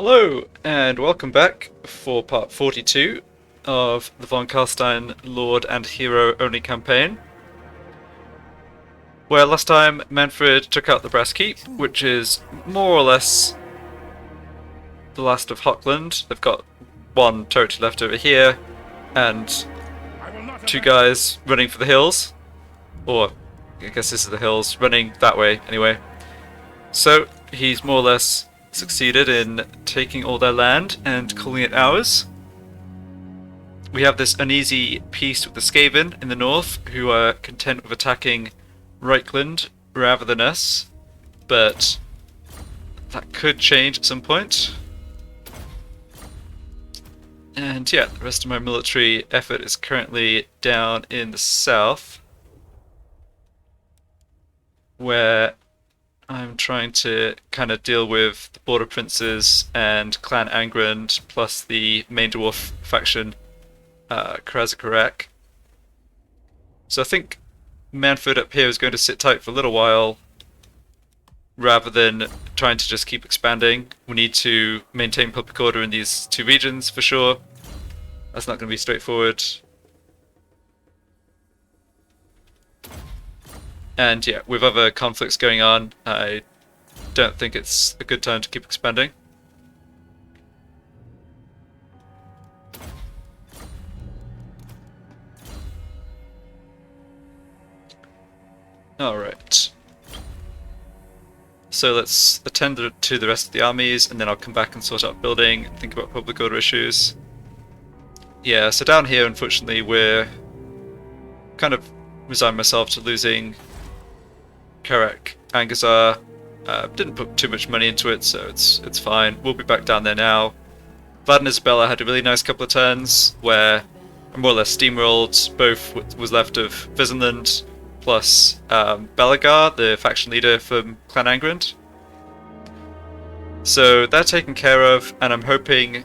Hello, and welcome back for part 42 of the von Carstein Lord and Hero Only campaign, where last time Manfred took out the Brass Keep, which is more or less the last of Hockland. They've got one territory left over here, and two guys running for the hills, or I guess this is the hills, running that way anyway. So he's more or less succeeded in taking all their land and calling it ours. We have this uneasy peace with the Skaven in the north, who are content with attacking Reichland rather than us, but that could change at some point. And yeah, the rest of my military effort is currently down in the south, where I'm trying to kind of deal with the Border Princes and Clan Angrand, plus the main dwarf faction, Krasakarak. So I think Manfred up here is going to sit tight for a little while, rather than trying to just keep expanding. We need to maintain public order in these two regions for sure. That's not going to be straightforward. And yeah, with other conflicts going on, I don't think it's a good time to keep expanding. Alright. So let's attend to the rest of the armies, and then I'll come back and sort out building and think about public order issues. Yeah, so down here, unfortunately, we're kind of resigned myself to losing Karak Angazar. Didn't put too much money into it, so it's fine. We'll be back down there now. Vlad and Isabella had a really nice couple of turns where I more or less steamrolled both what was left of Visenland plus Belagar, the faction leader from Clan Angrand. So they're taken care of, and I'm hoping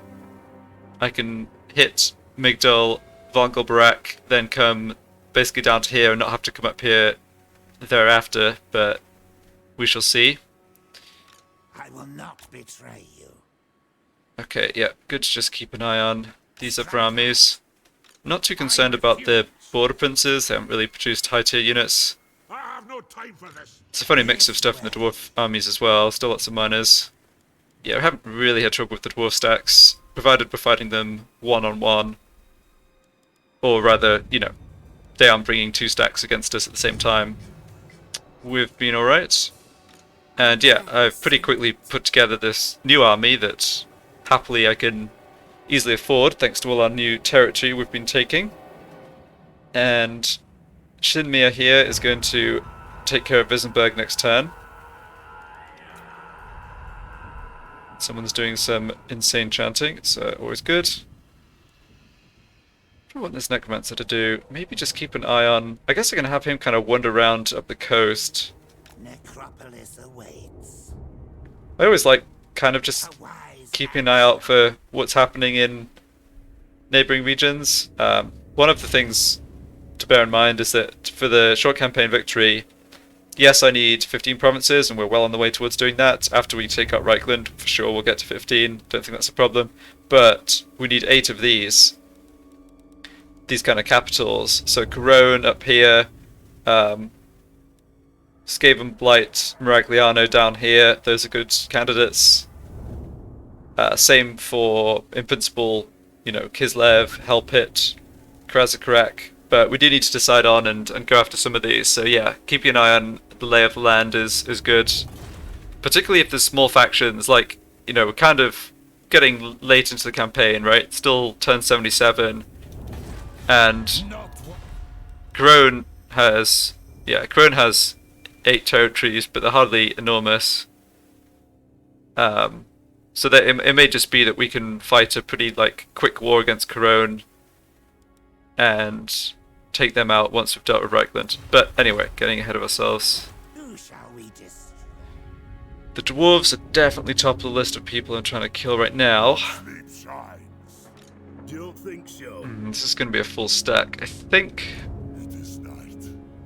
I can hit Migdal, Vongol Barak, then come basically down to here and not have to come up here thereafter, but we shall see. I will not betray you. Okay, yeah, good to just keep an eye on these other armies. Not too concerned about the Border Princes, they haven't really produced high tier units. I have no time for this. It's a funny mix of stuff in the Dwarf armies as well, still lots of miners. Yeah, we haven't really had trouble with the Dwarf stacks, provided we're fighting them one-on-one. Or rather, you know, they aren't bringing two stacks against us at the same time. We've been alright. And yeah, I've pretty quickly put together this new army that happily I can easily afford thanks to all our new territory we've been taking. And Shinmir here is going to take care of Visenberg next turn. Someone's doing some insane chanting, it's always good. What I want this Necromancer to do, maybe just keep an eye on... I guess I'm going to have him kind of wander around up the coast. Necropolis awaits. I always like kind of just keeping an eye out for what's happening in neighbouring regions. One of the things to bear in mind is that for the short campaign victory, yes, I need 15 provinces, and we're well on the way towards doing that. After we take out Reichland, for sure we'll get to 15, don't think that's a problem. But we need 8 of these kind of capitals. So Corone up here, Skaven Blight, Miragliano down here, those are good candidates. Same for, in principle, you know, Kislev, Hellpit, Krasakarak, but we do need to decide on and go after some of these. So yeah, keeping an eye on the lay of the land is good. Particularly if there's small factions, like, you know, we're kind of getting late into the campaign, right? Still turn 77. And Corone has 8 territories, but they're hardly enormous. So that it may just be that we can fight a pretty like quick war against Corone and take them out once we've dealt with Reichland. But anyway, getting ahead of ourselves. Who shall we destroy? The dwarves are definitely top of the list of people I'm trying to kill right now. Sleep shines. Don't think so. This is going to be a full stack, I think. It is night.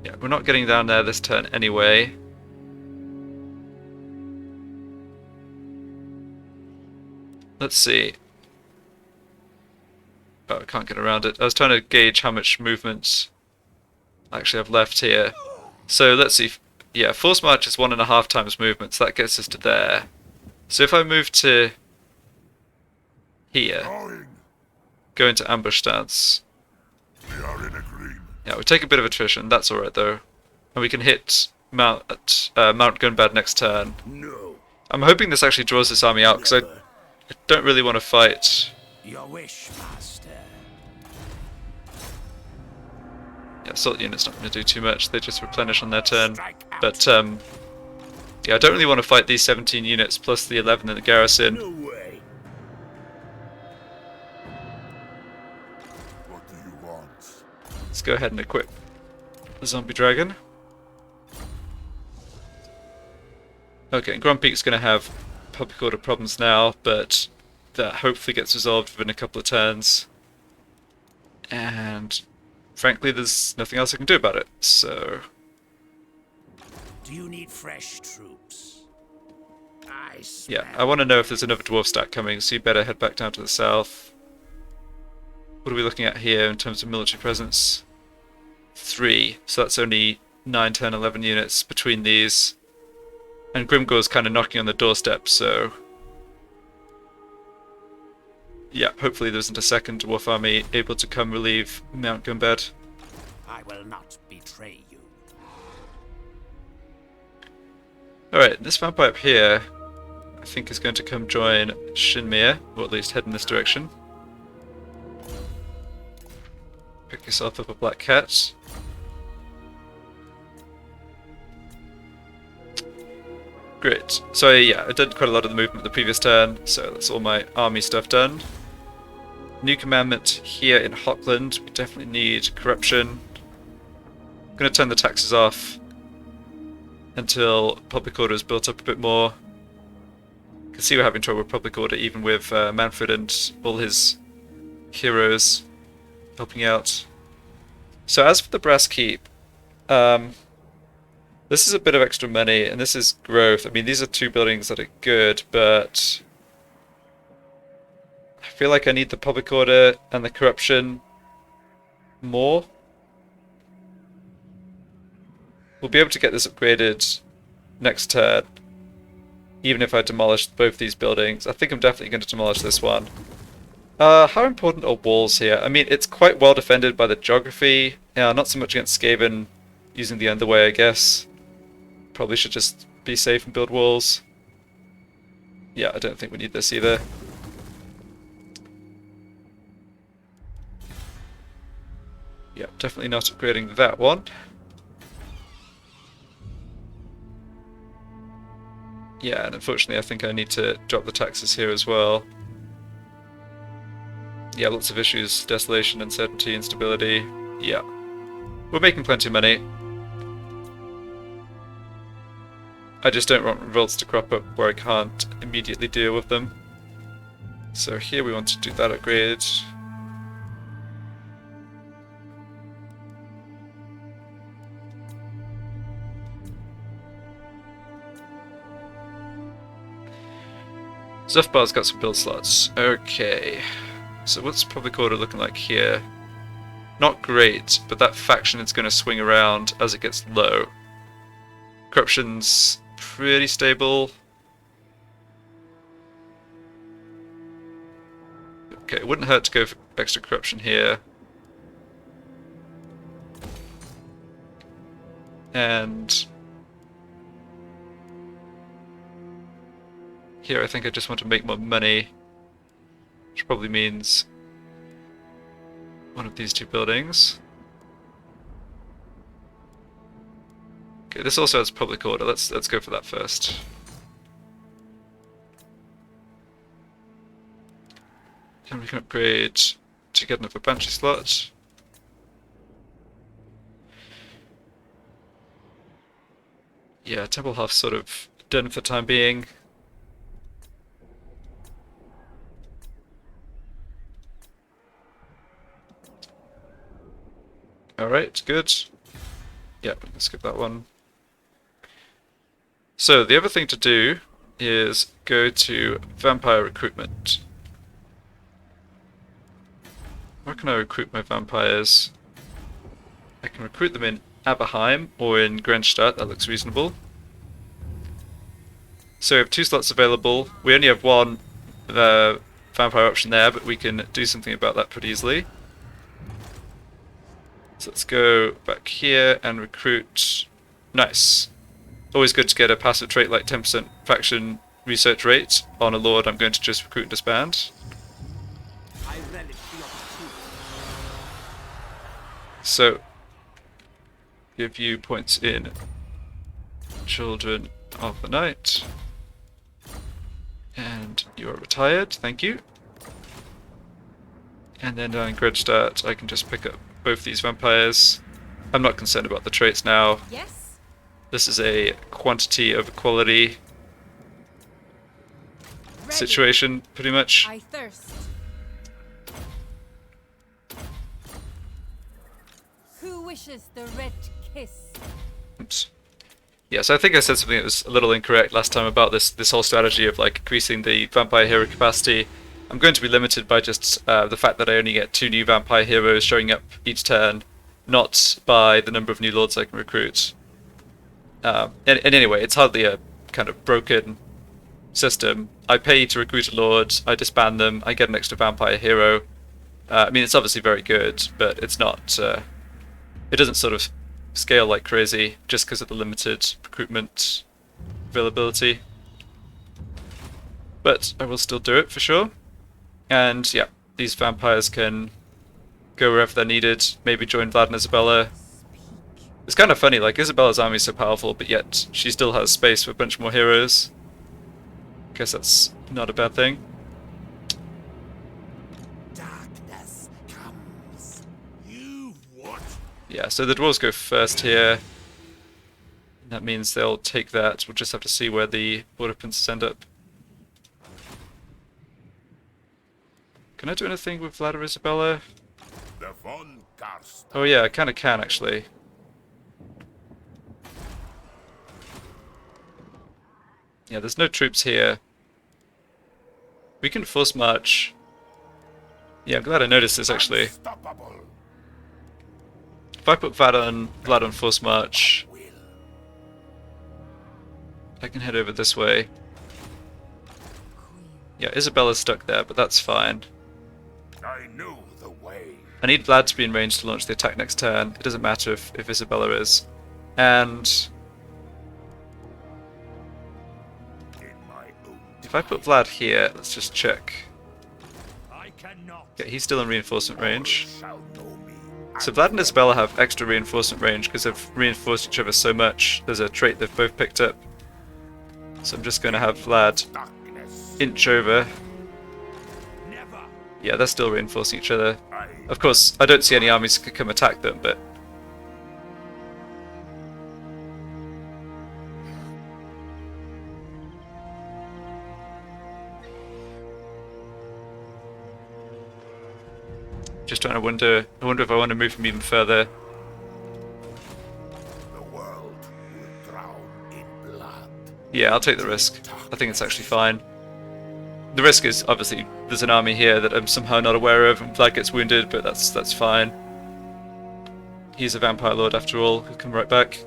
Yeah, we're not getting down there this turn anyway. let's see. Oh, I can't get around it. I was trying to gauge how much movement I actually have left here. So let's see. Yeah, force march is 1.5 times movement, so that gets us to there. So if I move to here, go into ambush stance. We are in agreement. Yeah, we take a bit of attrition. That's alright though, and we can hit Mount Gunbad next turn. No. I'm hoping this actually draws this army out because I don't really want to fight. Your wish, master. Yeah, assault unit's not going to do too much. They just replenish on their turn. But yeah, I don't really want to fight these 17 units plus the 11 in the garrison. No way. What do you want? Let's go ahead and equip the zombie dragon. Okay, Grumpeak's going to have public order problems now, but that hopefully gets resolved within a couple of turns. And frankly, there's nothing else I can do about it, so... Do you need fresh troops? Yeah, I want to know if there's another dwarf stack coming, so you better head back down to the south. What are we looking at here in terms of military presence? 3, so that's only 9, 10, 11 units between these. And Grimgor's kind of knocking on the doorstep, so... yeah, hopefully there isn't a second dwarf army able to come relieve Mount Gunbad. I will not betray you. Alright, this vampire up here, I think is going to come join Shinmir, or at least head in this direction. Pick yourself up a black cat. Great. So yeah, I did quite a lot of the movement the previous turn, so that's all my army stuff done. New commandment here in Hockland. We definitely need corruption. I'm going to turn the taxes off until public order is built up a bit more. You can see we're having trouble with public order even with Manfred and all his heroes helping out. So as for the Brass Keep, this is a bit of extra money, and this is growth. I mean, these are 2 buildings that are good, but I feel like I need the public order and the corruption more. We'll be able to get this upgraded next turn, even if I demolish both these buildings. I think I'm definitely going to demolish this one. How important are walls here? I mean, it's quite well defended by the geography. Yeah, not so much against Skaven using the underway, I guess. Probably should just be safe and build walls. Yeah, I don't think we need this either. Yeah, definitely not upgrading that one. Yeah, and unfortunately I think I need to drop the taxes here as well. Yeah, lots of issues. Desolation, uncertainty, instability. Yeah. We're making plenty of money. I just don't want revolts to crop up where I can't immediately deal with them. So here we want to do that upgrade. Zuffbar's got some build slots. Okay. So what's public order looking like here? Not great, but that faction is going to swing around as it gets low. Corruption's pretty stable. Okay, it wouldn't hurt to go for extra corruption here. And here I think I just want to make more money, which probably means one of these 2 buildings. Okay, this also has public order. Let's go for that first. And we can upgrade to get another Banshee slot. Yeah, Temple Half's sort of done for the time being. Alright, good. Yeah, let's skip that one. So the other thing to do is go to Vampire Recruitment. Where can I recruit my vampires? I can recruit them in Aberheim or in Grenstadt, that looks reasonable. So we have 2 slots available. We only have 1 vampire option there, but we can do something about that pretty easily. So let's go back here and recruit. Nice. Always good to get a passive trait like 10% faction research rate on a lord I'm going to just recruit and disband. I relish the opportunity. So, give you points in Children of the Night. And you are retired, thank you. And then down in Gredstadt, I can just pick up both these vampires. I'm not concerned about the traits now. Yes. This is a quantity over quality Ready. situation, pretty much. I thirst. Who wishes the red kiss? Oops. Yeah, so I think I said something that was a little incorrect last time about this whole strategy of like increasing the vampire hero capacity. I'm going to be limited by just the fact that I only get 2 new vampire heroes showing up each turn, not by the number of new lords I can recruit. And anyway, it's hardly a kind of broken system. I pay to recruit a lord, I disband them, I get an extra vampire hero. I mean, it's obviously very good, but it's not. It doesn't sort of scale like crazy just because of the limited recruitment availability. But I will still do it for sure. And yeah, these vampires can go wherever they're needed, maybe join Vlad and Isabella. It's kind of funny, like Isabella's army is so powerful, but yet she still has space for a bunch more heroes. Guess that's not a bad thing. Darkness comes. You what? Yeah, so the dwarves go first here. That means they'll take that. We'll just have to see where the border princes end up. Can I do anything with Vlad or Isabella? The von Carstein. Oh yeah, I kind of can actually. Yeah, there's no troops here. We can force march. Yeah, I'm glad I noticed this actually. Unstoppable. If I put Vlad on force march, I can head over this way. Yeah, Isabella's stuck there, but that's fine. I know the way. I need Vlad to be in range to launch the attack next turn. It doesn't matter if Isabella is. And In my own. if I put Vlad here, let's just check. I cannot. Yeah, he's still in reinforcement range. Shall know me. So Vlad and Isabella have extra reinforcement range because they've reinforced each other so much. There's a trait they've both picked up. So I'm just going to have Vlad Darkness. inch over. Never. Yeah, they're still reinforcing each other. I Of course, I don't see any armies that could come attack them, but just trying to wonder. I wonder if I want to move them even further. the world will drown in blood. Yeah, I'll take the risk. I think it's actually fine. The risk is obviously there's an army here that I'm somehow not aware of, and Vlad gets wounded, but that's fine. He's a vampire lord after all. He'll come right back.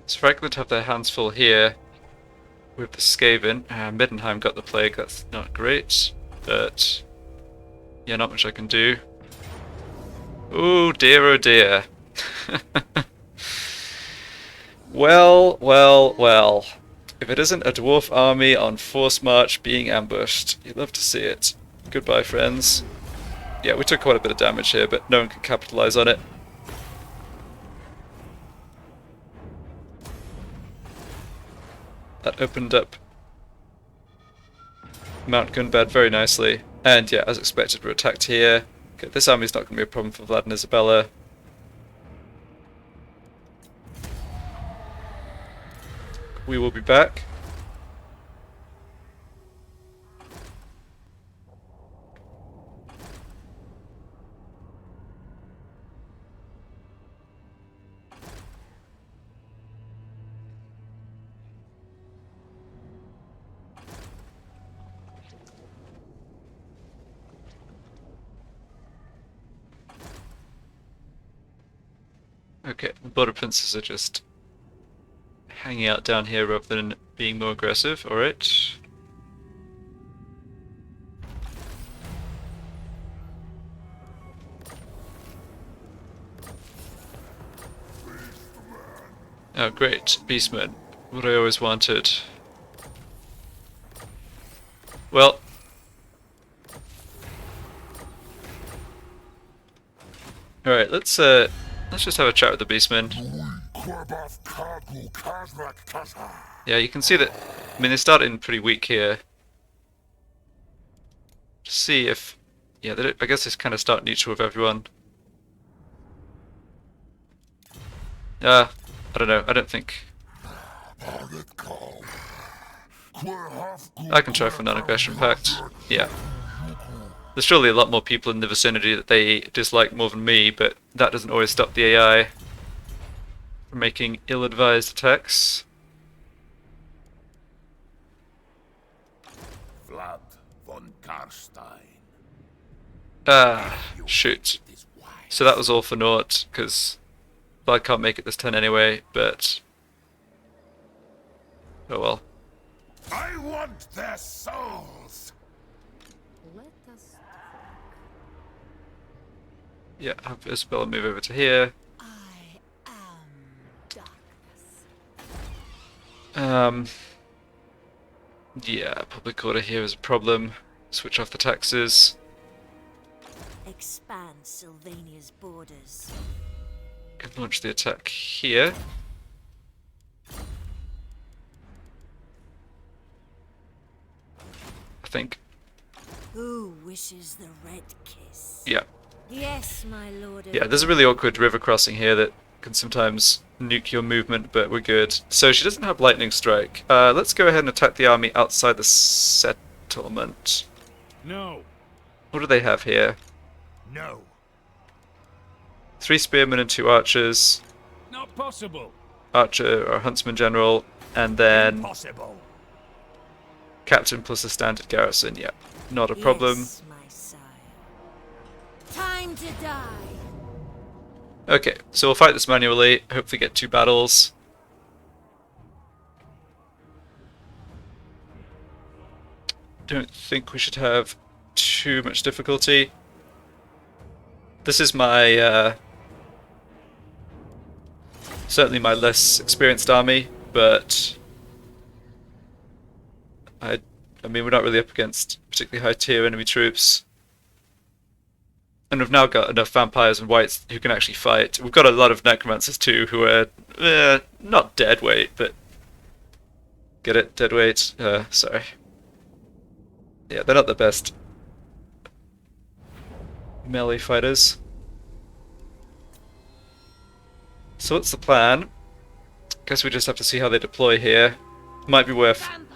So Frankland have their hands full here with the Skaven. Middenheim got the plague, that's not great, but yeah, not much I can do. Oh dear. Well, well, well. If it isn't a dwarf army on force march being ambushed, you'd love to see it. Goodbye, friends. Yeah, we took quite a bit of damage here, but no one can capitalize on it. That opened up Mount Gunbad very nicely. And yeah, as expected, we're attacked here. Okay, this army's not going to be a problem for Vlad and Isabella. we will be back. Okay, the border princes are just hanging out down here rather than being more aggressive. Alright. Oh great, Beastmen. What I always wanted. Well. Alright, let's just have a chat with the Beastmen. Yeah, you can see that, I mean, they started in pretty weak here. Just see if, yeah, I guess it's kind of start neutral with everyone. I don't know, I don't think. I can try for non-aggression pact. Yeah. There's surely a lot more people in the vicinity that they dislike more than me, but that doesn't always stop the AI from making ill-advised attacks. Vlad von Carstein. Ah, shoot. So that was all for naught, because I can't make it this turn anyway, but... oh well. I want their souls. Let us Yeah, have Isabella move over to here. I am darkness. Yeah, public order here is a problem. Switch off the taxes. Expand Sylvania's borders. Can launch the attack here. I think. Who wishes the red kiss? Yeah. Yes, my lord. Yeah, there's a really awkward river crossing here that can sometimes nuke your movement, but we're good. So she doesn't have lightning strike. Let's go ahead and attack the army outside the settlement. No. What do they have here? No. 3 spearmen and 2 archers. Not possible. Archer or huntsman general, and then Impossible. captain plus a standard garrison. Yeah, not a problem. Yes, my sire. Time to die. Okay, so we'll fight this manually, hopefully get 2 battles. Don't think we should have too much difficulty. This is my, certainly my less experienced army, but I mean, we're not really up against particularly high tier enemy troops. And we've now got enough vampires and wights who can actually fight. We've got a lot of necromancers too who are not dead weight, but get it? Dead weight? Sorry. Yeah, they're not the best melee fighters. So what's the plan? Guess we just have to see how they deploy here. Might be worth Vampire.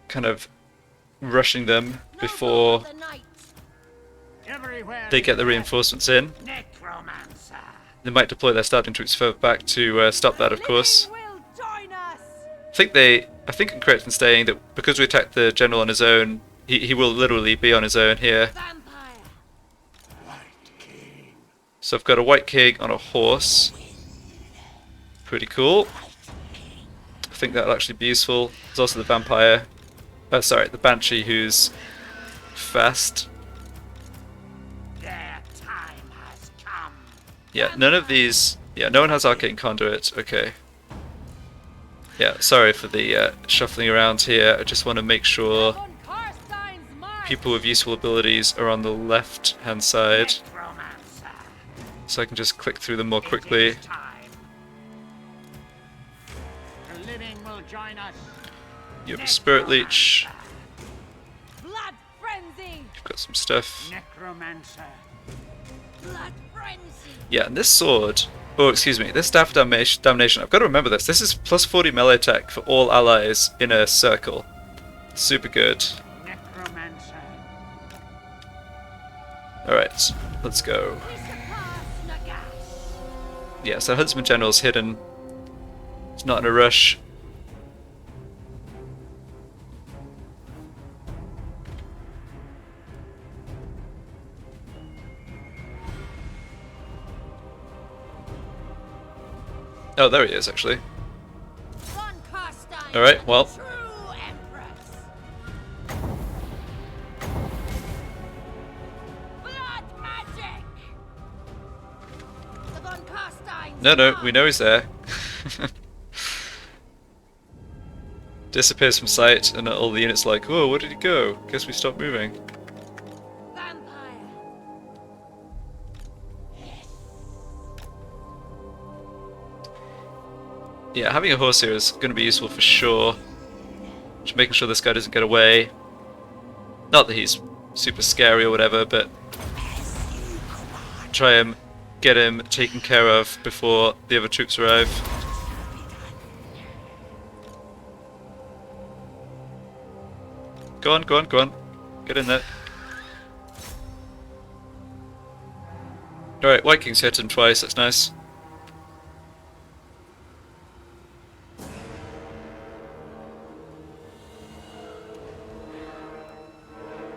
kind of rushing them before The night. Everywhere. they get the reinforcements in. Necromancer. They might deploy their starting troops further back to stop that, of course. Living will join us. I think I'm correct in saying that because we attacked the general on his own, he will literally be on his own here. Vampire. So I've got a white king on a horse. Pretty cool. I think that'll actually be useful. There's also the vampire. Oh, sorry, the banshee who's fast. Their time has come. Yeah, none of these. Yeah, no one has arcane conduit. Okay. Yeah, sorry for the shuffling around here. I just want to make sure Von Carstein's mark. people with useful abilities are on the left-hand side, Necromancer. so I can just click through them more quickly. It is time. The living will join us. You have a spirit leech. Blood frenzy. You've got some stuff. Necromancer. Blood frenzy. Yeah, and this sword, Oh, excuse me. This staff damnation. I've got to remember this. This is plus 40 melee attack for all allies in a circle. Super good. Necromancer. Alright, let's go. Yeah, so Huntsman General's hidden. It's not in a rush. Oh, there he is, actually. Alright, well. True Empress. Blood magic. The Von Carstein's No, mark. we know he's there. Disappears from sight, and all the units like, oh, where did he go? Guess we stopped moving. Vampire. Yeah, having a horse here is going to be useful for sure. Just making sure this guy doesn't get away. Not that he's super scary or whatever, but try and get him taken care of before the other troops arrive. Go on, go on, go on. Get in there. Alright, White King's hit him twice, that's nice.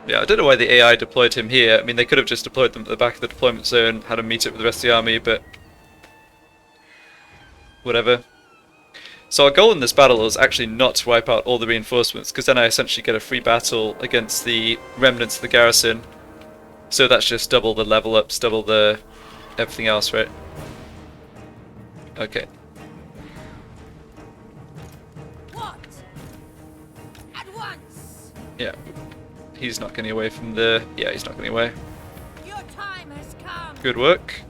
Yeah, I don't know why the AI deployed him here. I mean, they could have just deployed them at the back of the deployment zone, had him meet up with the rest of the army, but whatever. So our goal in this battle is actually not to wipe out all the reinforcements, because then I essentially get a free battle against the remnants of the garrison. So that's just double the level ups, double the everything else, right? Okay. What? At once. Yeah. He's not getting away from the... Yeah, he's not getting away. Your time has come. Good work.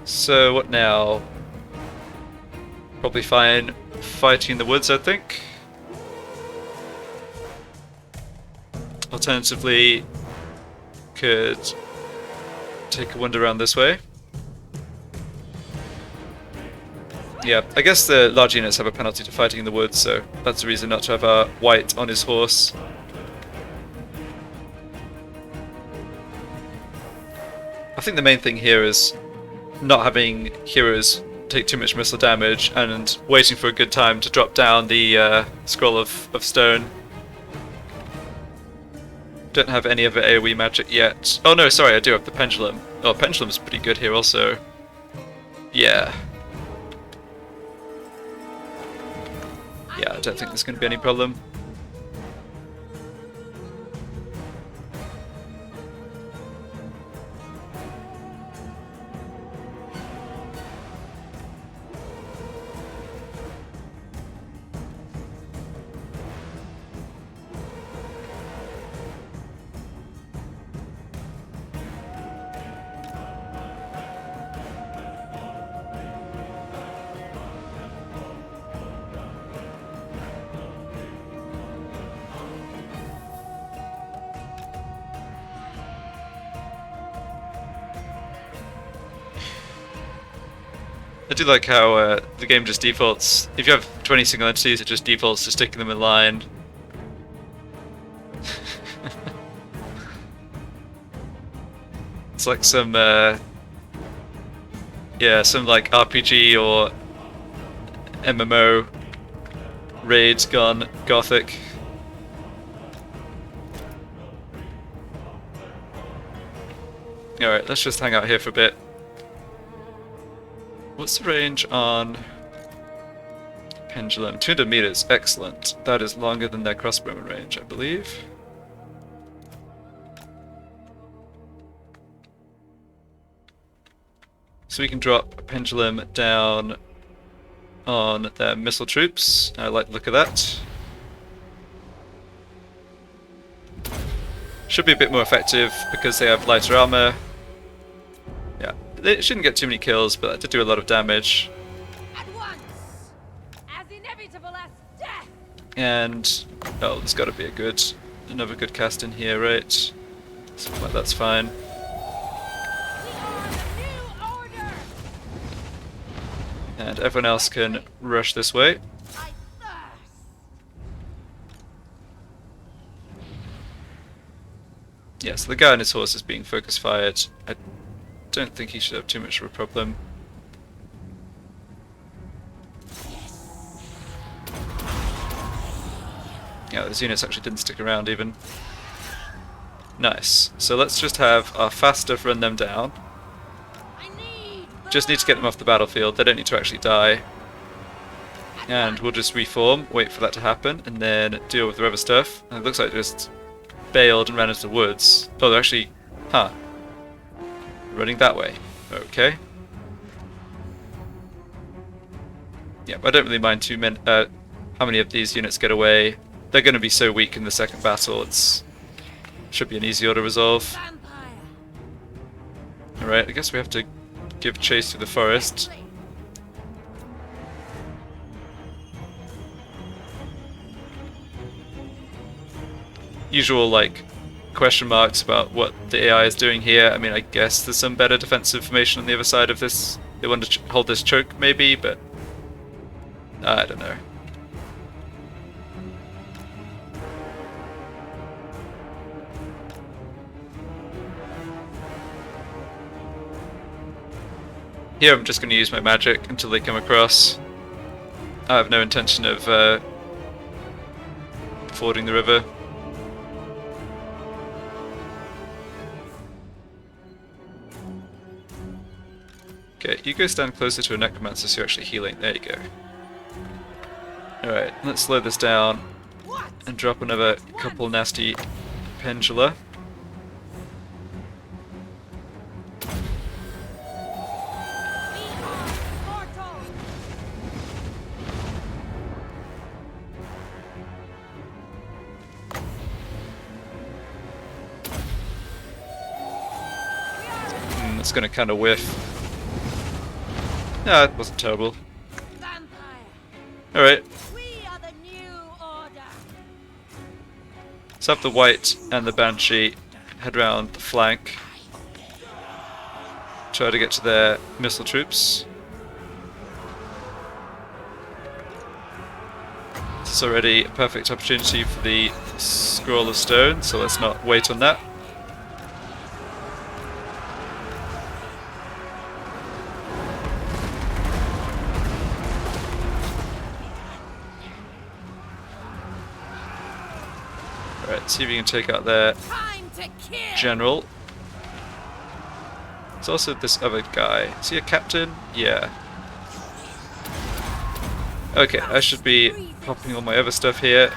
So, what now? Probably fine fighting in the woods, I think. Alternatively, could take a wander around this way. Yeah, I guess the large units have a penalty to fighting in the woods, so that's the reason not to have a White on his horse. I think the main thing here is not having heroes take too much missile damage and waiting for a good time to drop down the scroll of stone. Don't have any other AoE magic yet. Oh no, sorry, I do have the pendulum. Oh, pendulum's pretty good here also. Yeah. Yeah, I don't think there's going to be any problem. I do like how the game just defaults, if you have 20 single entities, it just defaults to sticking them in line. It's like some, yeah, some like RPG or MMO raid gone gothic. Alright, let's just hang out here for a bit. What's the range on pendulum? 200 meters, excellent. That is longer than their crossbowman range, I believe. So we can drop a pendulum down on their missile troops. I like the look of that. Should be a bit more effective because they have lighter armor. Yeah, they shouldn't get too many kills, but that did do a lot of damage. At once. As inevitable as death. And oh, there's got to be another good cast in here, right? Something like that's fine. And everyone else can rush this way. I thirst. Yeah, so the guy on his horse is being focus fired. I don't think he should have too much of a problem. Yeah, those units actually didn't stick around even. Nice. So let's just have our fast stuff run them down. Just need to get them off the battlefield. They don't need to actually die. And we'll just reform, wait for that to happen, and then deal with the other stuff. And it looks like they just bailed and ran into the woods. Oh, they're actually... Huh. Running that way. Okay. Yeah, but I don't really mind too many... how many of these units get away. They're going to be so weak in the second battle, it's... should be an easy order resolve. Alright, I guess we have to give chase through the forest. Usual, like, question marks about what the AI is doing here. I mean, I guess there's some better defensive information on the other side of this. They want to hold this choke, maybe, but... I don't know. Here I'm just going to use my magic until they come across. I have no intention of fording the river. Okay, you go stand closer to a necromancer so you're actually healing. There you go. Alright, let's slow this down and drop another couple nasty pendula. It's gonna kind of whiff. Yeah, it wasn't terrible. Alright. Let's have the White and the Banshee head round the flank. Try to get to their missile troops. This is already a perfect opportunity for the Scroll of Stone, so let's not wait on that. Alright, see if you can take out their general. There's also this other guy. Is he a captain? Yeah. Okay, I should be popping all my other stuff here.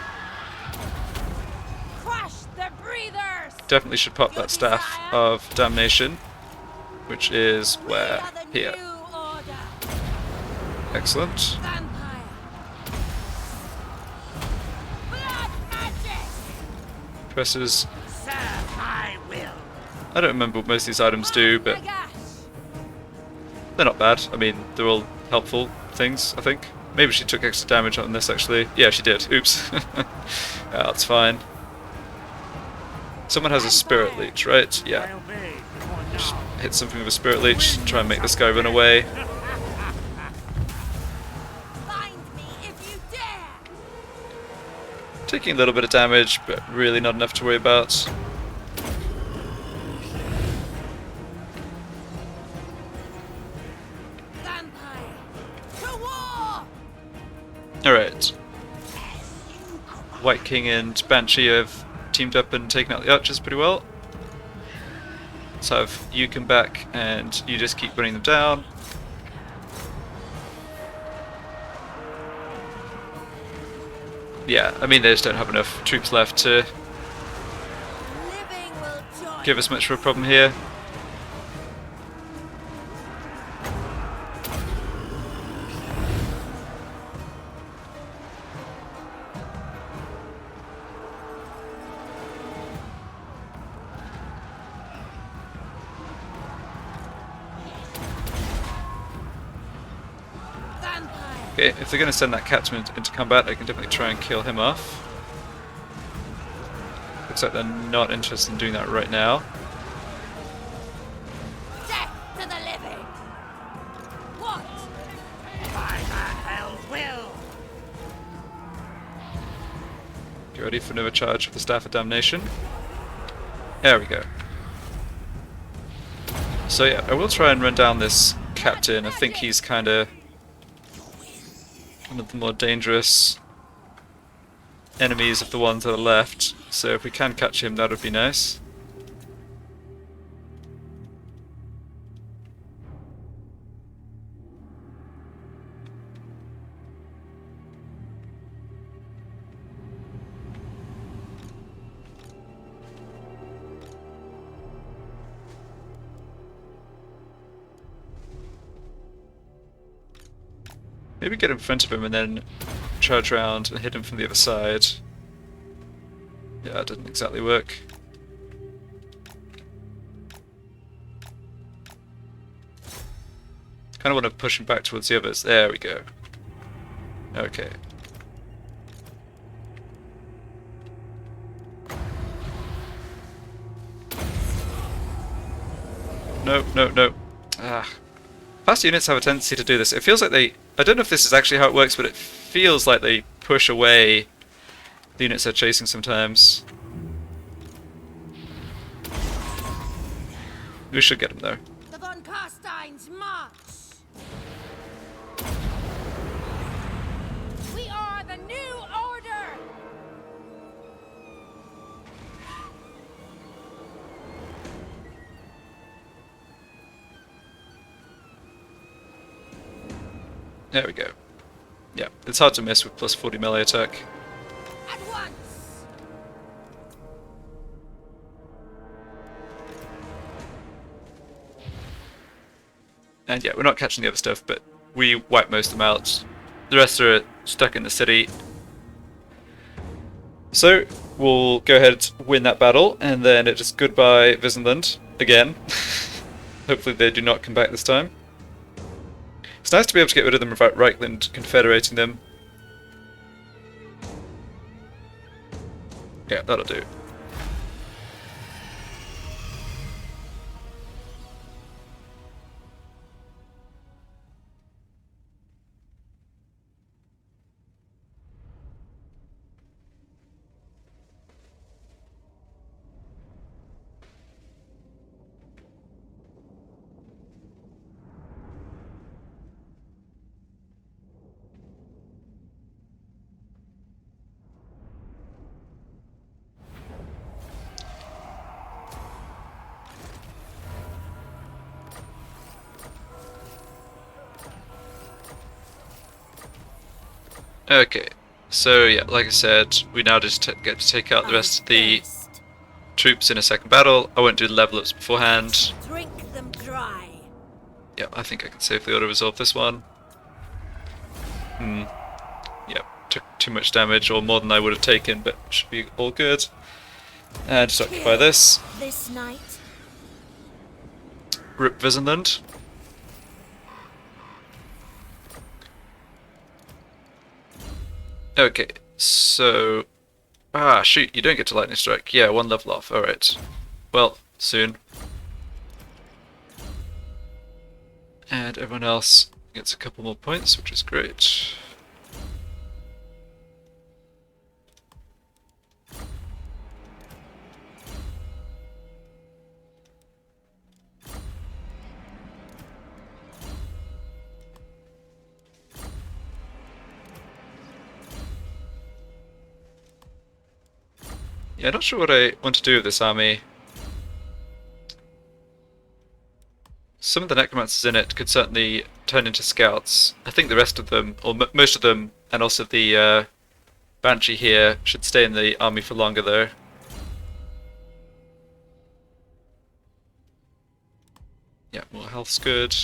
Definitely should pop that Staff of Damnation, which is where? Here. Excellent. Presses. I don't remember what most of these items do, but they're not bad. I mean, they're all helpful things, I think. Maybe she took extra damage on this, actually. Yeah, she did. Oops. That's fine. Someone has a Spirit Leech, right? Yeah. Just hit something with a Spirit Leech and try and make this guy run away. Taking a little bit of damage, but really not enough to worry about. Alright. White King and Banshee have teamed up and taken out the archers pretty well. Let's have you come back and you just keep running them down. Yeah, I mean they just don't have enough troops left to give us much of a problem here. Okay, if they're going to send that captain into combat, I can definitely try and kill him off. Looks like they're not interested in doing that right now. Death to the living. What? Get ready for another charge of the Staff of Damnation. There we go. So yeah, I will try and run down this captain. I think he's kind of one of the more dangerous enemies of the ones that are left. So if we can catch him, that would be nice. Maybe get in front of him and then charge around and hit him from the other side. Yeah, it didn't exactly work. Kind of want to push him back towards the others. There we go. Okay. No, no, no. Ah. Fast units have a tendency to do this. It feels like they... I don't know if this is actually how it works, but it feels like they push away the units they're chasing sometimes. We should get them though. The von Carstein's march. We are the new order. There we go. Yeah, it's hard to miss with plus 40 melee attack. At once. And yeah, we're not catching the other stuff, but we wipe most of them out. The rest are stuck in the city. So, we'll go ahead and win that battle, and then it is goodbye Visenland again. Hopefully they do not come back this time. It's nice to be able to get rid of them without Reichland confederating them. Yeah, that'll do. Okay, so yeah, like I said, we now just get to take out the rest of the troops in a second battle. I won't do the level ups beforehand. Drink them dry. Yeah, I think I can safely auto-resolve this one. Yeah, took too much damage, or more than I would have taken, but should be all good. And just occupy this. This night. Rip Visenland. Okay, so... Ah, shoot, you don't get to Lightning Strike. Yeah, one level off, alright. Well, soon. And everyone else gets a couple more points, which is great. Yeah, not sure what I want to do with this army. Some of the necromancers in it could certainly turn into scouts. I think the rest of them, or most of them, and also the Banshee here, should stay in the army for longer though. Yeah, more health's good.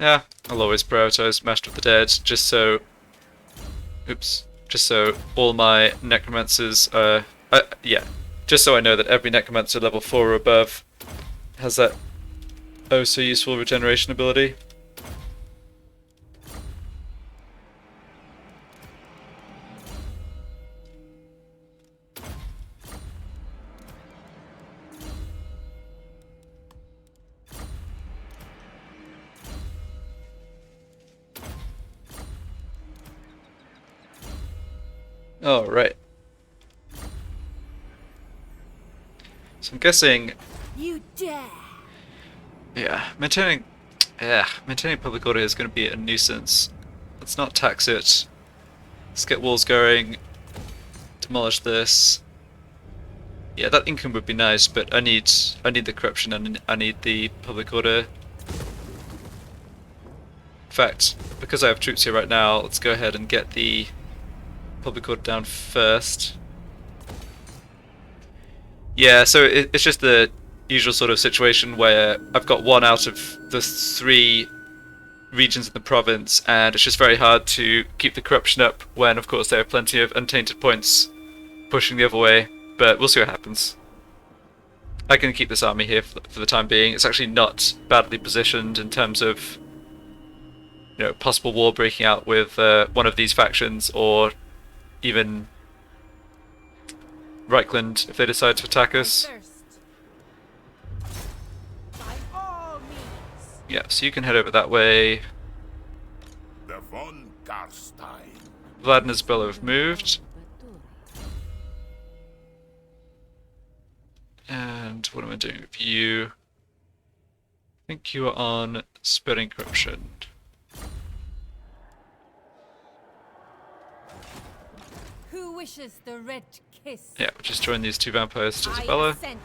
Yeah, I'll always prioritize Master of the Dead, just so... Oops. Just so all my necromancers yeah. Just so I know that every necromancer level 4 or above has that oh so useful regeneration ability. Alright. So I'm guessing, You dare. yeah, maintaining public order is going to be a nuisance. Let's not tax it. Let's get walls going. Demolish this. Yeah, that income would be nice, but I need the corruption and I need the public order. In fact, because I have troops here right now, let's go ahead and get the public order down first. Yeah, so it's just the usual sort of situation where I've got one out of the 3 regions in the province, and it's just very hard to keep the corruption up when, of course, there are plenty of untainted points pushing the other way. But we'll see what happens. I can keep this army here for the time being. It's actually not badly positioned in terms of, you know, possible war breaking out with one of these factions, or even Reichland if they decide to attack us. First. By all means. Yeah, so you can head over that way. The von Carstein. Vlad and Isabella have moved. And what am I doing with you? I think you are on spreading corruption. Who wishes the red kiss? Yeah, we'll just join these 2 vampires to I Isabella. assent.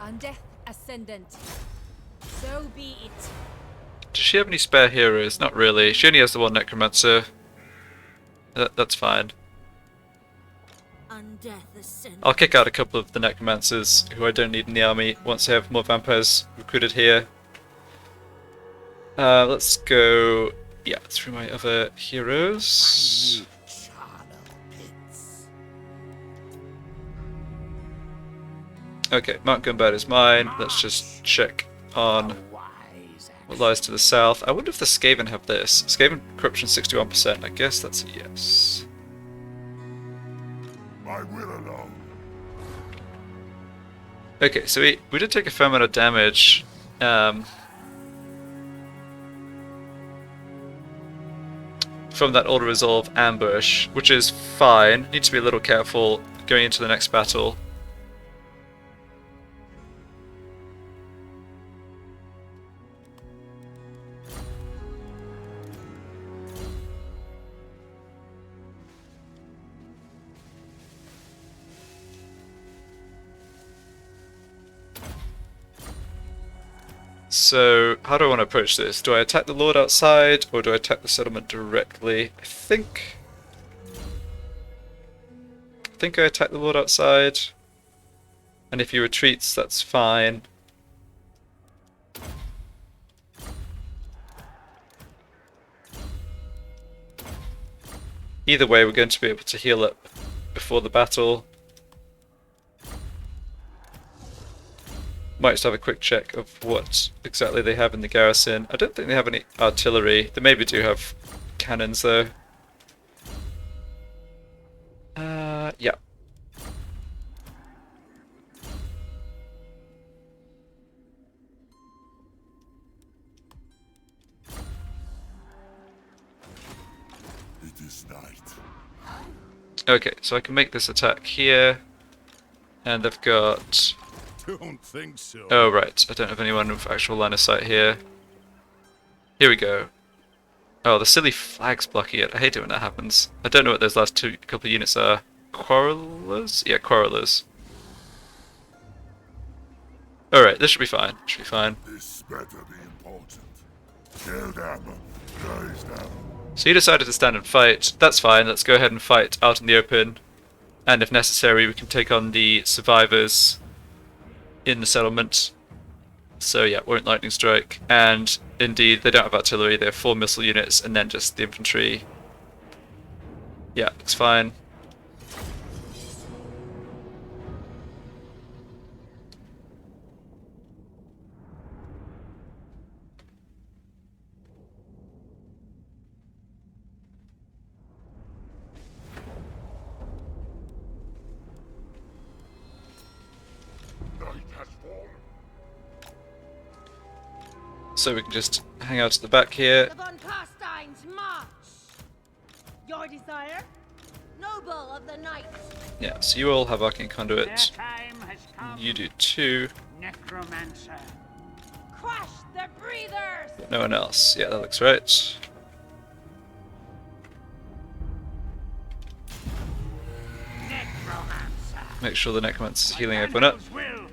On death ascendant. So be it. Does she have any spare heroes? Not really. She only has the 1 necromancer. That's fine. On death ascendant. I'll kick out a couple of the necromancers who I don't need in the army once I have more vampires recruited here. Let's go, yeah, through my other heroes. Charnel pits. Okay, Mount Gumbad is mine. Let's just check on Wise what lies to the south. I wonder if the Skaven have this. Skaven corruption 61%. I guess that's a yes. I will alone. Okay, so we did take a fair amount of damage. From that Olde Resolve ambush, which is fine. Need to be a little careful going into the next battle. So, how do I want to approach this? Do I attack the Lord outside, or do I attack the settlement directly? I think I attack the Lord outside, and if he retreats, that's fine. Either way, we're going to be able to heal up before the battle. Might just have a quick check of what exactly they have in the garrison. I don't think they have any artillery. They maybe do have cannons though. Yeah. It is night. Okay, so I can make this attack here. And they've got... Don't think so. Oh right, I don't have anyone with actual line of sight here. Here we go. Oh, the silly flag's blocking it. I hate it when that happens. I don't know what those last couple of units are. Quarrelers? Yeah, Quarrelers. Alright, this should be fine. Should be fine. This better be important. Kill them. Guys down. So you decided to stand and fight. That's fine, let's go ahead and fight out in the open. And if necessary, we can take on the survivors in the settlement. So yeah, won't lightning strike. And indeed, they don't have artillery, they have 4 missile units and then just the infantry. Yeah, looks fine. Night has fallen. So we can just hang out at the back here. The von Carstein's march. Your desire? Noble of the night. Yeah, so you all have arcane Their conduit. time has come. You do too. Necromancer. Crush the breathers. No one else. Yeah, that looks right. Necromancer. Make sure the necromancer's healing everyone up. Vandals will.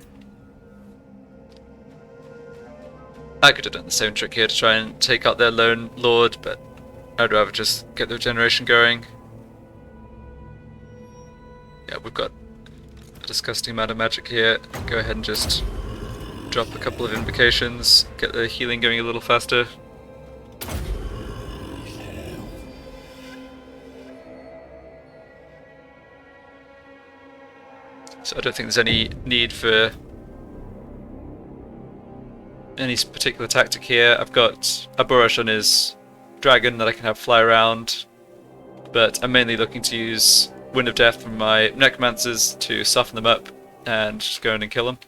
I could have done the same trick here to try and take out their lone lord, but I'd rather just get the regeneration going. Yeah, we've got a disgusting amount of magic here. Go ahead and just drop a couple of invocations, get the healing going a little faster. So I don't think there's any need for any particular tactic here. I've got a Borush on his dragon that I can have fly around, but I'm mainly looking to use Wind of Death from my necromancers to soften them up and just go in and kill them.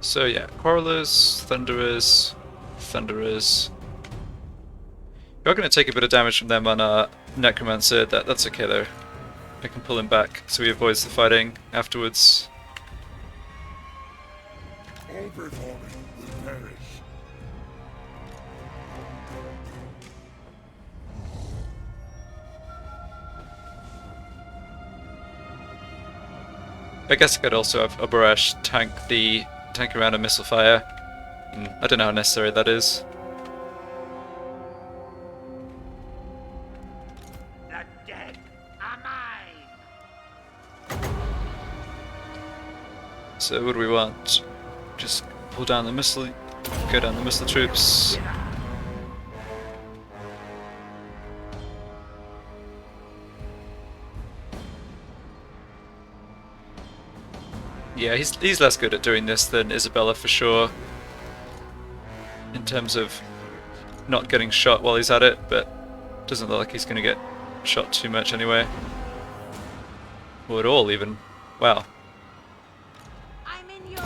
So yeah, Quarrelers, Thunderers, Thunderers. You're going to take a bit of damage from them on our Necromancer. That's okay though. I can pull him back so he avoids the fighting afterwards. All before me will perish. I guess I could also have a Borash tank around a missile fire. I don't know how necessary that is. The dead are mine. So what do we want? Just pull down the missile, go down the missile troops. Yeah, he's less good at doing this than Isabella for sure, in terms of not getting shot while he's at it, but doesn't look like he's going to get shot too much anyway. Or at all even. Wow. I'm in your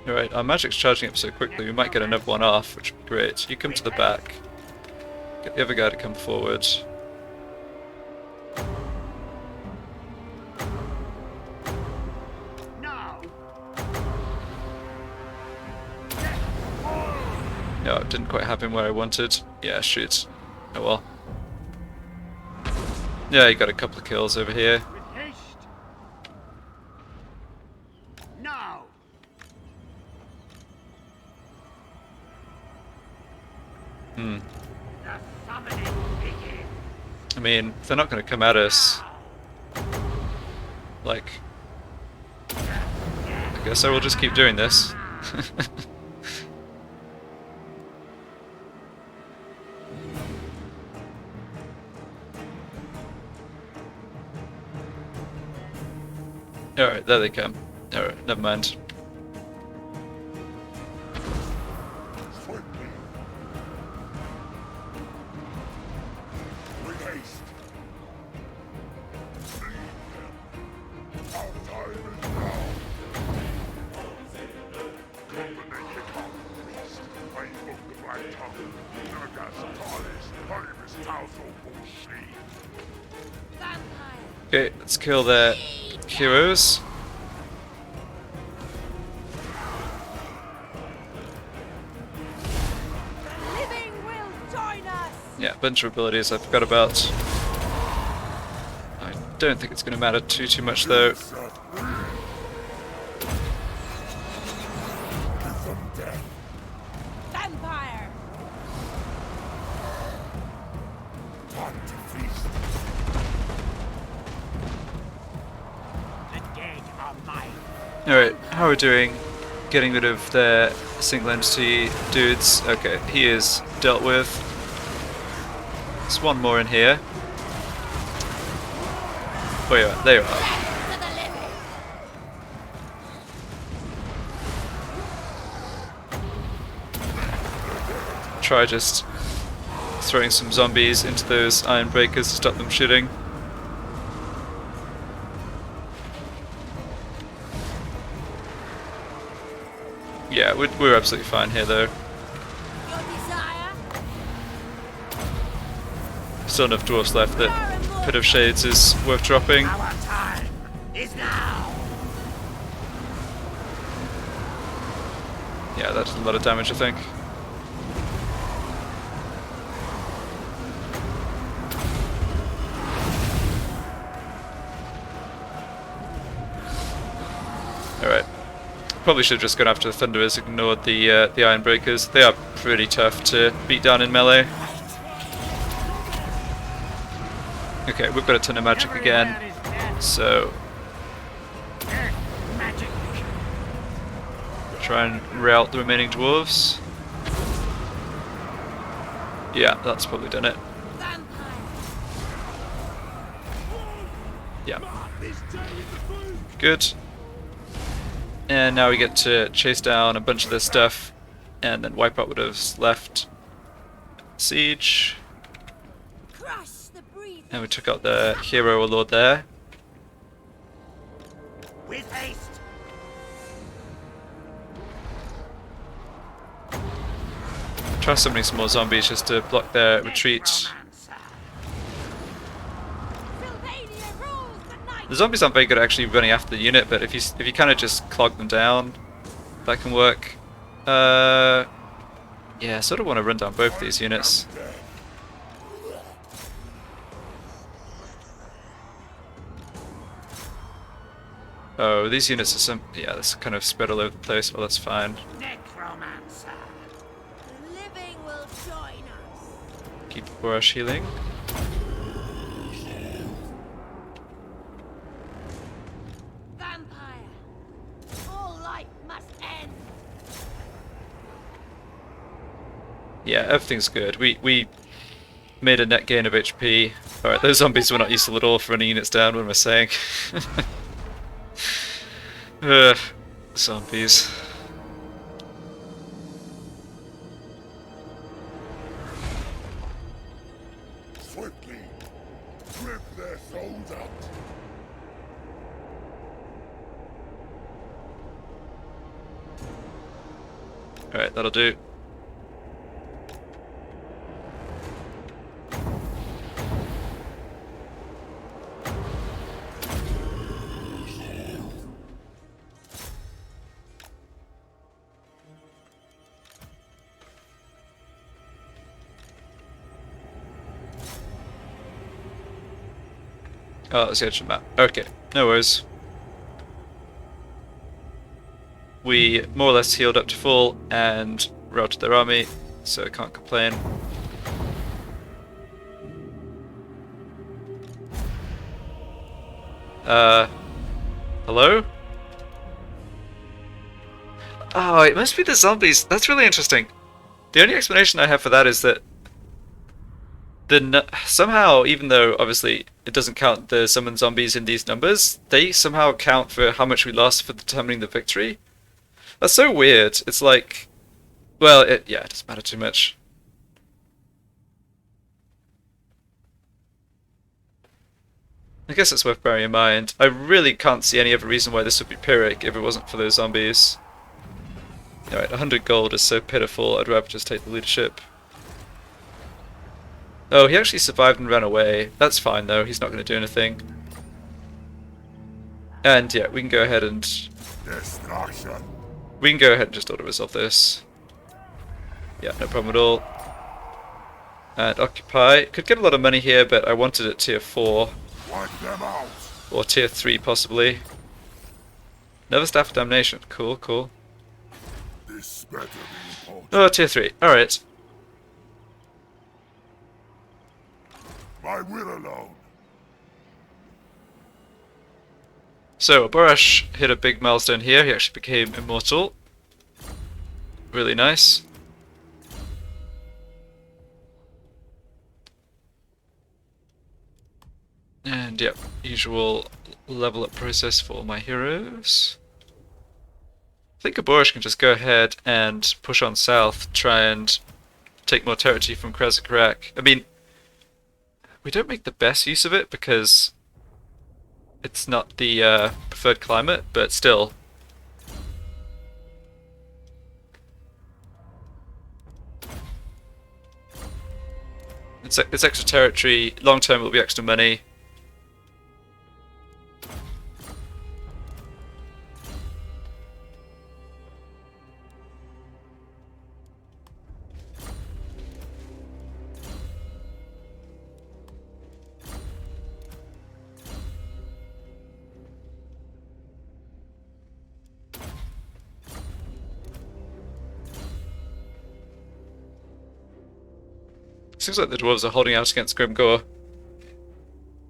Alright, our magic's charging up so quickly we might get another one off, which would be great. You come to the back. Get the other guy to come forward. No, it didn't quite have him where I wanted. Yeah, shoot. Oh well. Yeah, he got a couple of kills over here. With haste. Now. The summoning begins. I mean, they're not going to come at us. Like, I guess I will just keep doing this. Alright, there they come. Alright, never mind. Swiftly. With haste. Lead them. Our time is now. Combination of beast. I invoke the black tongue. Nagas Talis. Parimus Tauso Bushi. vampire. Okay, let's kill their heroes. The living will join us. Yeah, bunch of abilities I forgot about. I don't think it's going to matter too much though. Give them death. Vampire. Time to feast. The dead are mine. Alright, how are we doing? Getting rid of their single entity dudes. Okay, he is dealt with. There's one more in here. Where you at? There you are. To the living. Try just throwing some zombies into those iron breakers to stop them shooting. Yeah, we're absolutely fine here though. Your desire. Still enough dwarfs left that Pit of Shades is worth dropping. Our time is now. Yeah, that does a lot of damage, I think. Alright. Probably should have just gone after the Thunderers, ignored the Iron Breakers. They are pretty tough to beat down in melee. Okay, we've got a ton of magic again, so Magic. try and rout the remaining dwarves. Yeah, that's probably done it. Vampire. Yeah. Good. And now we get to chase down a bunch of this stuff and then wipe out whatever's left. Siege. Crush the breathing. And we took out the hero warlord there. With haste. Try summoning some more zombies just to block their retreat. Necromancer. Sylvania rules the night. The zombies aren't very good at actually running after the unit, but if you kind of just clog them down, that can work. Yeah, I sort of want to run down both these units. Oh, these units are yeah, that's kind of spread all over the place. Well, that's fine. Necromancer. The living will join us. Keep Borash healing. Vampire. All life must end. Yeah, everything's good. We made a net gain of HP. Alright, those zombies were not useful at all for running units down, what am I saying? Zombies. Swiftly, rip their souls out. Alright, that'll do. Oh, that's the edge of the map. Okay, no worries. We more or less healed up to full and routed their army, so I can't complain. Hello? Oh, it must be the zombies. That's really interesting. The only explanation I have for that is that somehow, even though obviously it doesn't count the summoned zombies in these numbers, they somehow count for how much we lost for determining the victory. That's so weird. It's like, well, yeah, it doesn't matter too much. I guess it's worth bearing in mind. I really can't see any other reason why this would be Pyrrhic if it wasn't for those zombies. Alright, 100 gold is so pitiful, I'd rather just take the leadership. Oh, he actually survived and ran away. That's fine though, he's not going to do anything. And yeah, we can go ahead and... Destruction. We can go ahead and just auto-resolve this. Yeah, no problem at all. And Occupy. Could get a lot of money here, but I wanted it tier 4. Wipe them out. Or tier 3 possibly. Another Staff of Damnation. Cool, cool. This better be important. Oh, tier 3. Alright. My will alone. So, Borash hit a big milestone here. He actually became immortal. Really nice. usual level up process for my heroes. I think Aborish can just go ahead and push on south, try and take more territory from Krezakarak. I mean, we don't make the best use of it because it's not the preferred climate, but still. It's extra territory, long term it will be extra money. Seems like the dwarves are holding out against Grimgore.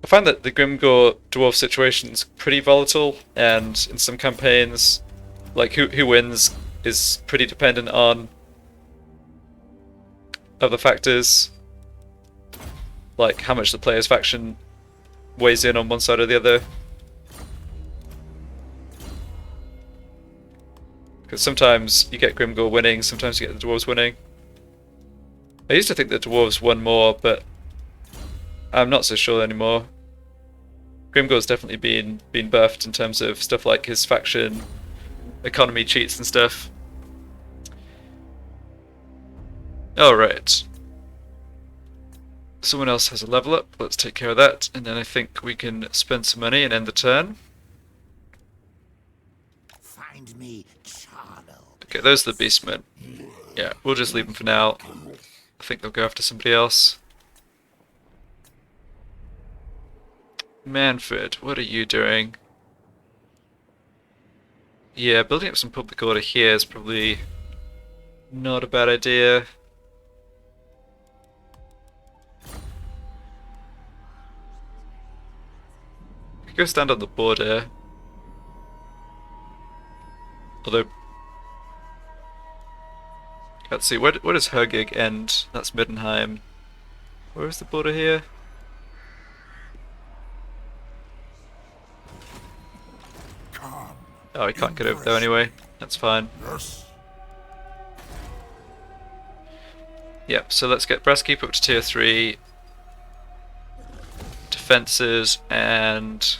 I find that the Grimgore dwarf situation is pretty volatile, and in some campaigns, like who wins is pretty dependent on other factors, like how much the player's faction weighs in on one side or the other. Because sometimes you get Grimgore winning, sometimes you get the dwarves winning. I used to think the dwarves won more, but I'm not so sure anymore. Grimgore's definitely been buffed in terms of stuff like his faction economy cheats and stuff. Alright. Someone else has a level up, let's take care of that, and then I think we can spend some money and end the turn. Find me charnel. Okay, those are the beastmen. Yeah, we'll just leave them for now. I think they'll go after somebody else. Manfred, what are you doing? Yeah, building up some public order here is probably not a bad idea. Could go stand on the border. Although, let's see, where does Hergig end? That's Middenheim. Where is the border here? Oh, he can't get over there anyway. That's fine. Yes. Yep, so let's get Breastkeep up to tier 3. Defenses and...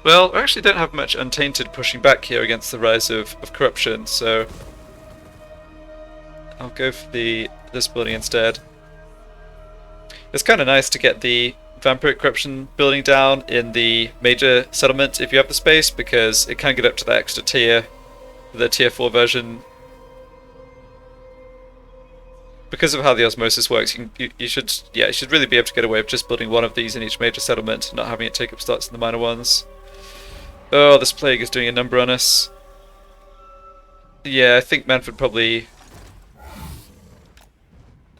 Well, we actually don't have much Untainted pushing back here against the rise of corruption, so I'll go for this building instead. It's kind of nice to get the Vampiric Corruption building down in the major settlement if you have the space, because it can get up to that extra tier, the tier 4 version. Because of how the osmosis works, you should really be able to get away with just building one of these in each major settlement, not having it take up slots in the minor ones. Oh, this plague is doing a number on us. Yeah, I think Manfred probably...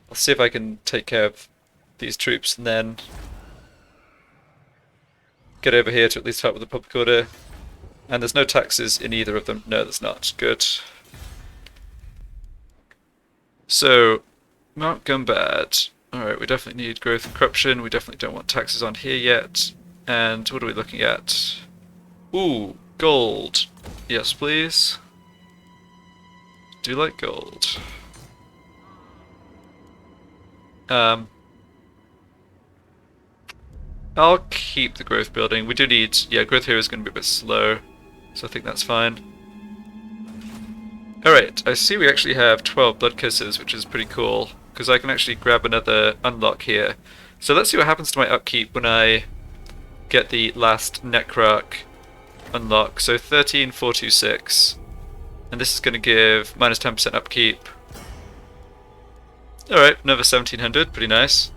I'll see if I can take care of these troops and then get over here to at least help with the public order. And there's no taxes in either of them. No, there's not. Good. So, Mount Gumbad. Alright, we definitely need growth and corruption. We definitely don't want taxes on here yet. And what are we looking at? Ooh, gold. Yes, please. Do like gold. I'll keep the growth building. We do need... Yeah, growth here is going to be a bit slow, so I think that's fine. Alright, I see we actually have 12 blood kisses, which is pretty cool, because I can actually grab another unlock here. So let's see what happens to my upkeep when I get the last Necrarch unlock. So 13426, and this is going to give minus 10% upkeep. Alright, another 1700, pretty nice.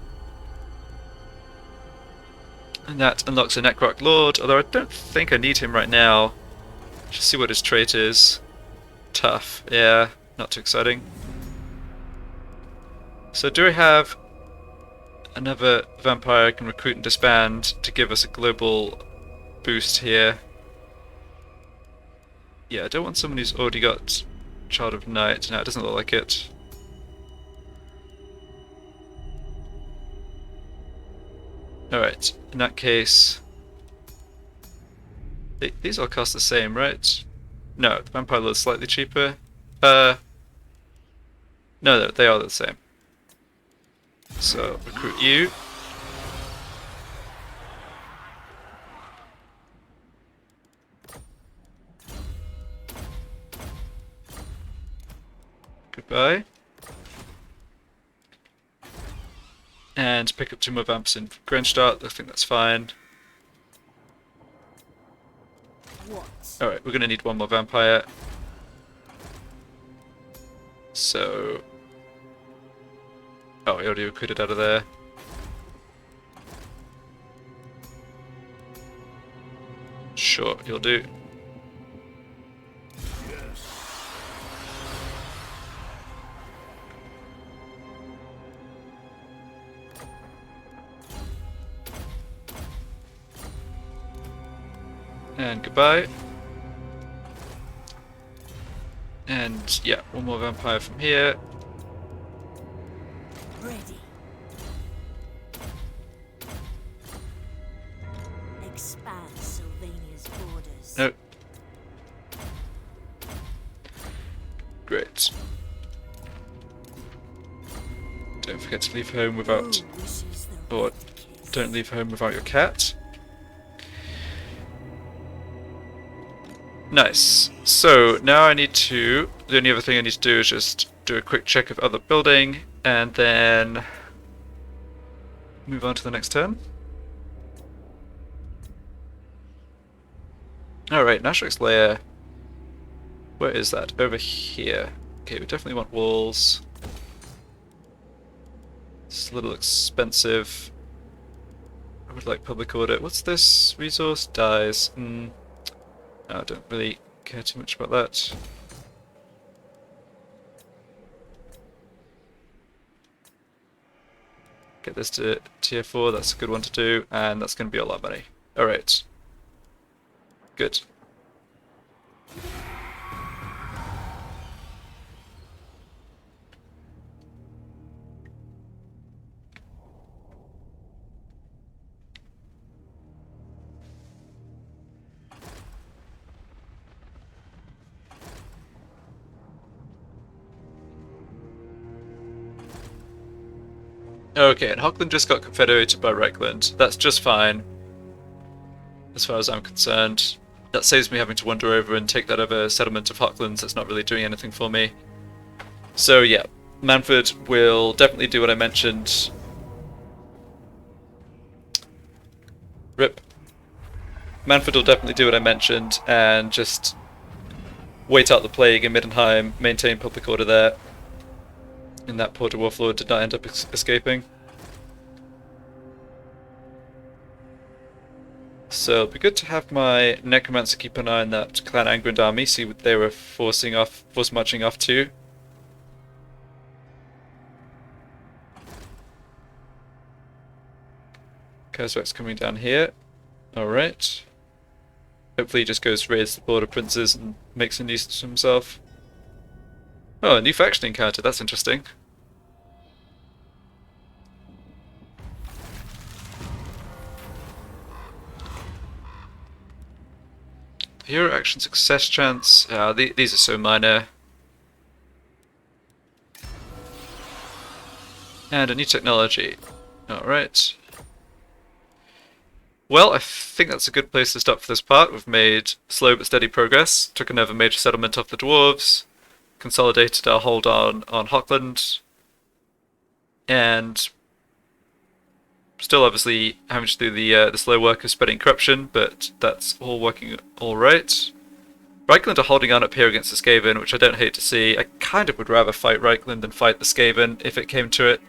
And that unlocks a Necrarch Lord, although I don't think I need him right now. Just see what his trait is. Tough, yeah, not too exciting. So do I have another vampire I can recruit and disband to give us a global boost here? Yeah, I don't want someone who's already got Child of Night. No, it doesn't look like it. Alright, in that case... These all cost the same, right? No, the Vampire Lord's slightly cheaper. No, they are the same. So, recruit you. Goodbye. And pick up 2 more vamps in Grenstadt. I think that's fine. Alright, we're gonna need 1 more vampire. So... Oh, we already recruited out of there. Sure, you'll do. And goodbye. And yeah, 1 more vampire from here. Ready. Expand Sylvania's borders. Nope. Great. Don't forget to leave home without... Or don't leave home without your cat. Nice. So now I need to... The only other thing I need to do is just do a quick check of other building and then move on to the next turn. Alright, Nashrik's lair. Where is that? Over here. Okay, we definitely want walls. It's a little expensive. I would like public order. What's this? Resource dies. I don't really care too much about that. Get this to tier 4, that's a good one to do, and that's going to be a lot of money. Alright. Good. Okay, and Hockland just got confederated by Reichland. That's just fine, as far as I'm concerned. That saves me having to wander over and take that other settlement of Hocklands that's not really doing anything for me. So yeah, Manfred will definitely do what I mentioned. RIP. Manfred will definitely do what I mentioned and just wait out the plague in Middenheim, maintain public order there. And that poor Dwarf Lord did not end up escaping. So it'd be good to have my Necromancer keep an eye on that Clan Angrand army, see what they were force marching off to. Kozrak's coming down here. Alright. Hopefully he just goes raise the border princes and makes a nuisance of himself. Oh, a new faction encounter, that's interesting. Hero action success chance. These are so minor. And a new technology. Alright. Well, I think that's a good place to stop for this part. We've made slow but steady progress. Took another major settlement off the dwarves. Consolidated our hold on Hockland. And still obviously having to do the slow work of spreading corruption, but that's all working alright. Reichland are holding on up here against the Skaven, which I don't hate to see. I kind of would rather fight Reichland than fight the Skaven if it came to it.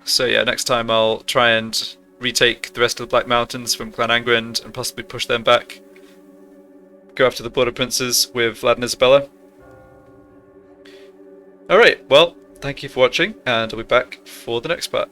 So yeah, next time I'll try and retake the rest of the Black Mountains from Clan Angrand and possibly push them back. Go after the Border Princes with Vlad and Isabella. Alright, well, thank you for watching, and I'll be back for the next part.